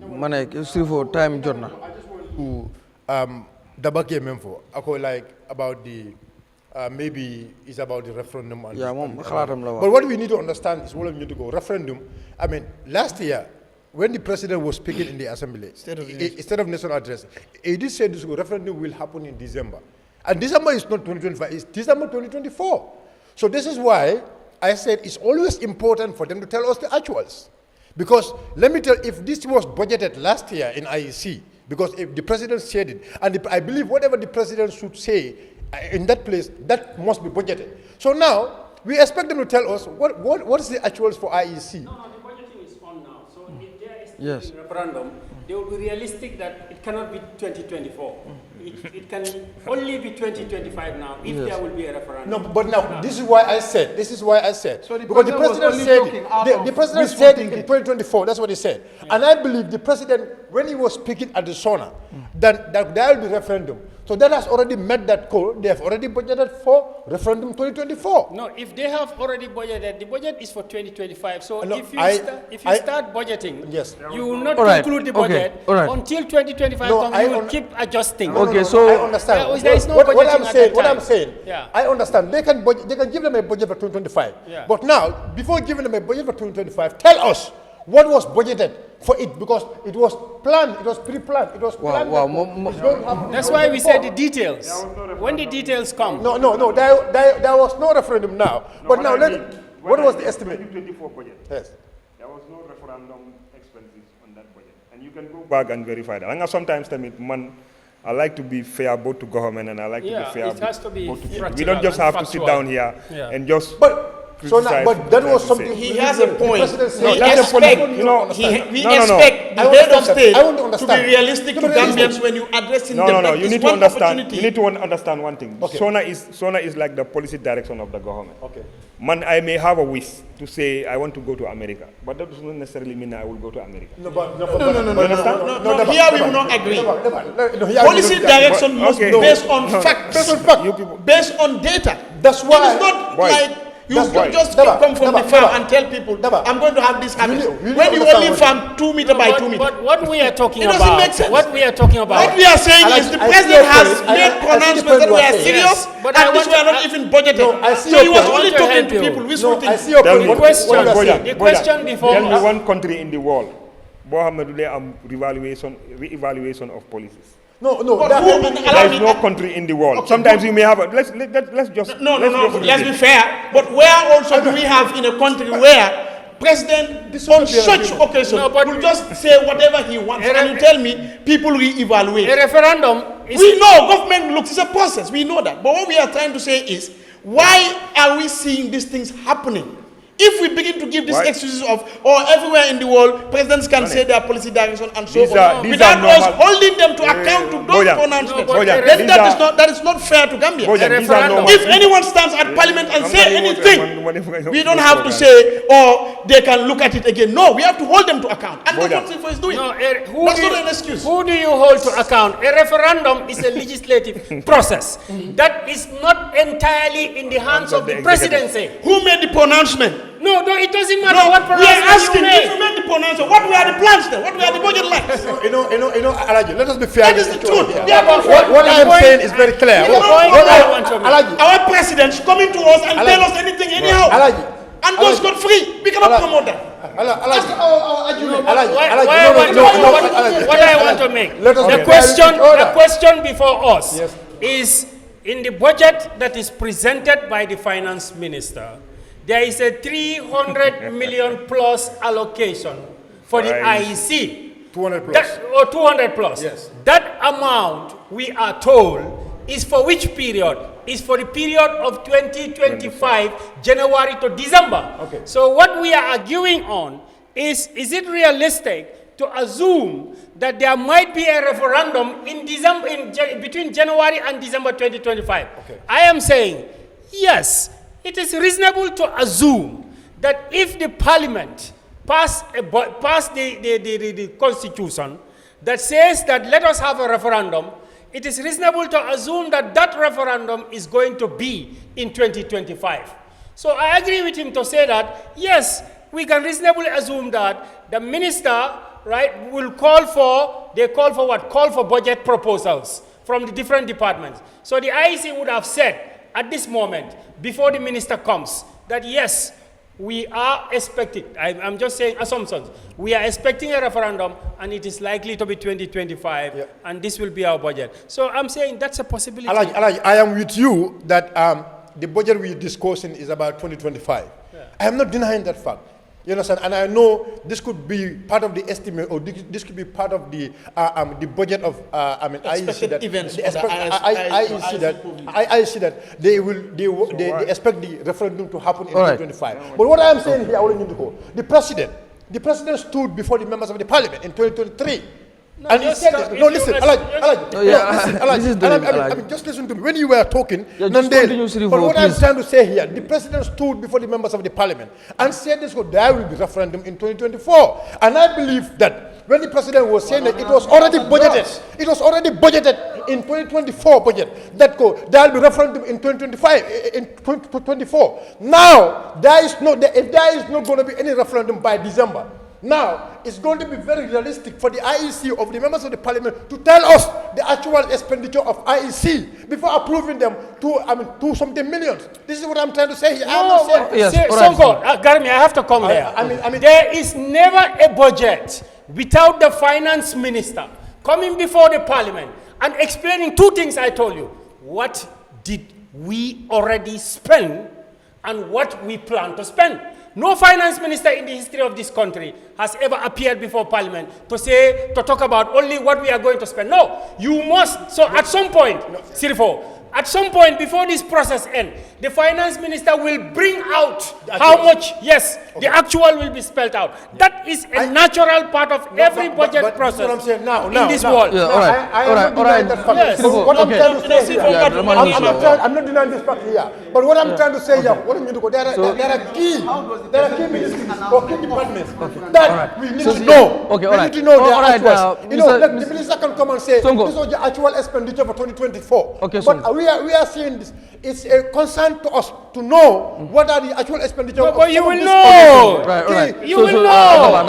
Manek, still for time, Jordan. Dabahk memfo. Ako like about the maybe it's about the referendum. And Yeah, but what we need to understand is what we need to go referendum. I mean, last year when the president was speaking in the assembly, State of National Address, he did say this referendum will happen in December, and December is not 2025; it's December 2024. So this is why I said it's always important for them to tell us the actuals. Because let me tell you, if this was budgeted last year in IEC, because if the president said it, and I believe whatever the president should say in that place, that must be budgeted. So now, we expect them to tell us what is the actuals for IEC. No, the budgeting is on now. So if there is Yes. a referendum, they will be realistic that it cannot be 2024. It can only be 2025 now if there will be a referendum. No, but now this is why I said. So Because the president said the president said in 2024. That's what he said. Yeah. And I believe the president, when he was speaking at the SONA, that there will be referendum. So that has already met that goal. They have already budgeted for referendum 2024. No, if they have already budgeted, the budget is for 2025. So No, if you start budgeting, yes, you will not Alright, conclude the okay, budget alright. until 2025 No, comes. You will keep adjusting. Okay, so I understand. There is no what budgeting I'm at saying, that what I'm time. saying, Yeah. I understand. They can give them a budget for 2025. Yeah. But now, before giving them a budget for 2025, tell us what was budgeted for it, because it was planned, it was pre-planned, it was planned. That's why we said the details. When the details come. No, there was no referendum now. But now, what was the estimate? 2024 budget. Yes. There was no referendum expenses on that budget. And you can go back and verify that. And sometimes I like to be fair both to government and I like to be fair it has to be both to people. We practical don't just and have to sit factual. down here and just So now, but that was something he has a point. We expect the head of state to be realistic to Gambians when you addressing them. No, you need to understand. You need to understand one thing. Okay. SONA is like the policy direction of the government. Okay. Man, I may have a wish to say I want to go to America, but that does not necessarily mean I will go to America. No. Here we will not agree. Policy direction must be based on facts, based on data. That's why. It is not like you just come from the farm and tell people, I'm going to have this harvest. When you only farm 2 meter by 2 meter. But what we are talking it about, doesn't make sense. what we are talking about. What we are saying is the president has made pronouncements that we are serious, but and this we are not even budgeted. So he was only talking to people. The question before tell me one country in the world where they re-evaluation of policies. No. There is no country in the world. Okay, sometimes you may have. Let's just. Let's be fair. But where also do we have in a country where president on such occasion will just say whatever he wants, and you tell me people re-evaluate. A referendum. We know government looks. It's a process. We know that. But what we are trying to say is, why are we seeing these things happening? If we begin to give these excuses of, everywhere in the world, presidents can say their policy direction and so on, without us holding them to account to those pronouncements, then that is not fair to Gambia. If anyone stands at parliament and say anything, we don't have to say, they can look at it again. No, we have to hold them to account. And that's what Silva is doing. That's not an excuse. Who do you hold to account? A referendum is a legislative process that is not entirely in the hands of the presidency. Who made the pronouncement? No, it doesn't matter what pronouncement we are asking you made. if you made the pronouncement, what were the plans then? What were the budget lines? Alaji, let us be fair. That is the truth. What I am saying is very clear. Our presidents coming to us and tell us anything anyhow. And go scot free. We cannot promote that. What I want to make, the question before us is, in the budget that is presented by the finance minister, there is a 300 million plus allocation for the IEC. 200 plus. 200 plus. Yes. That amount, we are told, is for which period? Is for the period of 2025, January to December. Okay. So what we are arguing on is it realistic to assume that there might be a referendum in December, between January and December 2025? Okay. I am saying, yes, it is reasonable to assume that if the parliament pass the constitution that says that let us have a referendum, it is reasonable to assume that that referendum is going to be in 2025. So I agree with him to say that, yes, we can reasonably assume that the minister, right, will call for budget proposals from the different departments. So the IEC would have said at this moment, before the minister comes, that yes, we are expecting, I'm just saying assumptions, we are expecting a referendum and it is likely to be 2025 and this will be our budget. So I'm saying that's a possibility. I am with you that the budget we're discussing is about 2025. Yeah. I am not denying that fact. You understand? And I know this could be part of the estimate, or this could be part of the budget of expected IEC events. I see that they expect the referendum to happen in 2025. But what I am saying here, the president stood before the members of the parliament in 2023. No, and he said, no, listen, just listen to me. When you were talking, but what I'm trying to say here, the president stood before the members of the parliament and said there will be referendum in 2024. And I believe that when the president was saying that it was already budgeted in 2024 budget, that there will be referendum in 2025, in 2024. Now, there is not going to be any referendum by December. Now, it's going to be very realistic for the IEC of the members of the parliament to tell us the actual expenditure of IEC before approving them to something millions. This is what I'm trying to say here. Sonko, Garmi, I have to come there. There is never a budget without the finance minister coming before the parliament and explaining two things I told you. What did we already spend and what we plan to spend? No finance minister in the history of this country has ever appeared before parliament to talk about only what we are going to spend. No, you must. So at some point, Sirifo, at some point before this process ends, the finance minister will bring out how much, the actual will be spelled out. That is a natural part of every budget process what I'm saying now, in this world. I'm not denying this fact here. But what I'm trying to say here, there are key ministries or key departments that we need to know. We need to know their actuals. The minister can come and say, this was the actual expenditure for 2024. But we are seeing this. It's a concern to us to know what are the actual expenditure. But you will know. You will know.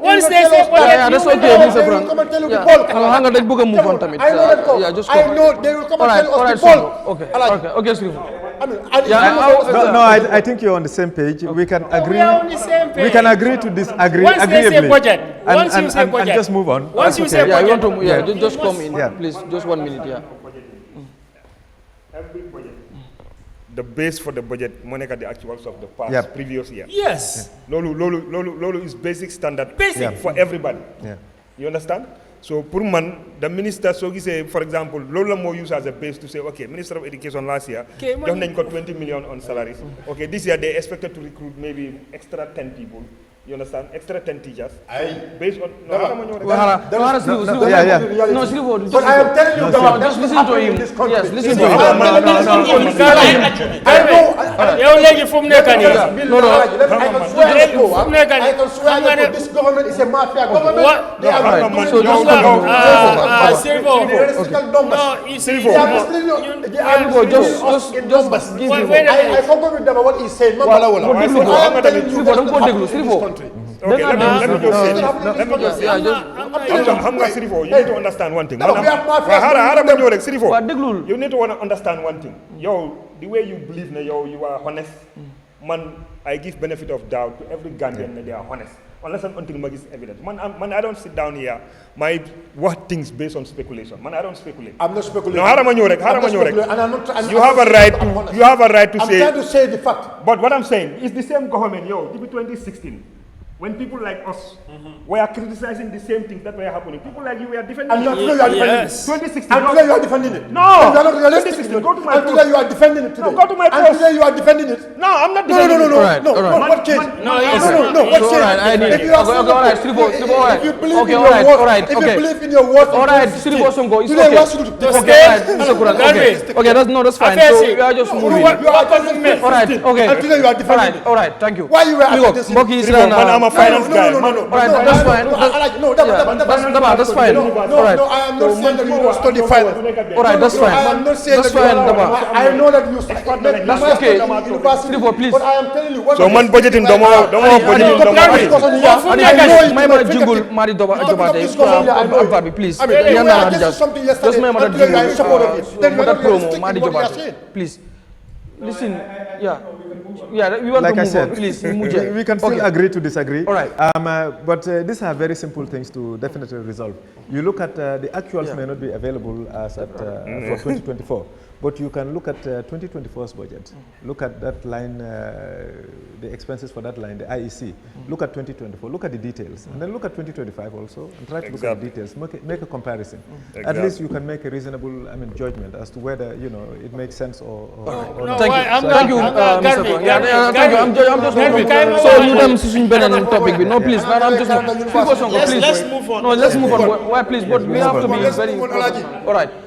Once they say budget, that's okay. They will come and tell you the bulk. I know they will come and tell us the bulk. I think you're on the same page. We can agree. We are on the same page. We can agree to disagree. Once they say budget, and just move on. Once you say budget, just come in, please. Just 1 minute, Every budget, the base for the budget, Monica, the actuals of the past, previous year. Yes. Lolo is basic standard for everybody. Yeah. You understand? So, Purman, the minister, so he say, for example, Lola more use as a base to say, okay, Minister of Education last year, they got 20 million on salaries. Okay, this year they expected to recruit maybe extra 10 people. You understand? Extra 10 teachers. Based on but I am telling you, just listen to him. Yes, listen to him. I can swear that this government is a mafia government. They are I forgot with them what he said. Okay, let me just say. You need to understand one thing. You need to understand one thing. The way you believe, you are honest. Man, I give benefit of doubt to every Gambian that they are honest. Unless and until is evident. Man, I don't sit down here, my what things based on speculation. Man, I don't speculate. I'm not speculating. No, you have a right to say. I'm trying to say the fact. But what I'm saying is the same government, DB 2016. When people like us were criticizing the same things that were happening, people like you were defending it. And today you are defending it. 2016. And today you are defending it. No. You are not realistic. Go to my post. And today you are defending it today. No, go to my post. And today you are defending it. No, I'm not defending it. No. What changed? No. What changed? If you believe in your words, today what should you do? Okay, that's fine. So we are just moving. You are defending it. Alright, okay. And today you are defending it. Alright, thank you. Why you were after this? I'm a finance guy. Alright, that's fine. That's fine. Alright. No, I am not saying that you don't study finance. Alright, that's fine. I am not saying that's that fine. I know that you That's okay. University before, please. But I am telling you. So man budgeting don't budgeting please. Please. Listen, yeah, we want like to I move said, on, please. we can still agree to disagree. All right. But these are very simple things to definitely resolve. You look at the actuals may not be available as at, for 2024, but you can look at 2024's budget. Look at that line, the expenses for that line, the IEC. Look at 2024. Look at the details, and then look at 2025 also, and try to look at the details. Make a comparison. At least you can make a reasonable, judgment as to whether it makes sense or not. Thank you, Mr. Kurang. Thank you. I'm just so you them switching on topic. No, please. No, I'm just please. Let's move on. No, let's move on. Why, please? But we have to be very. All right.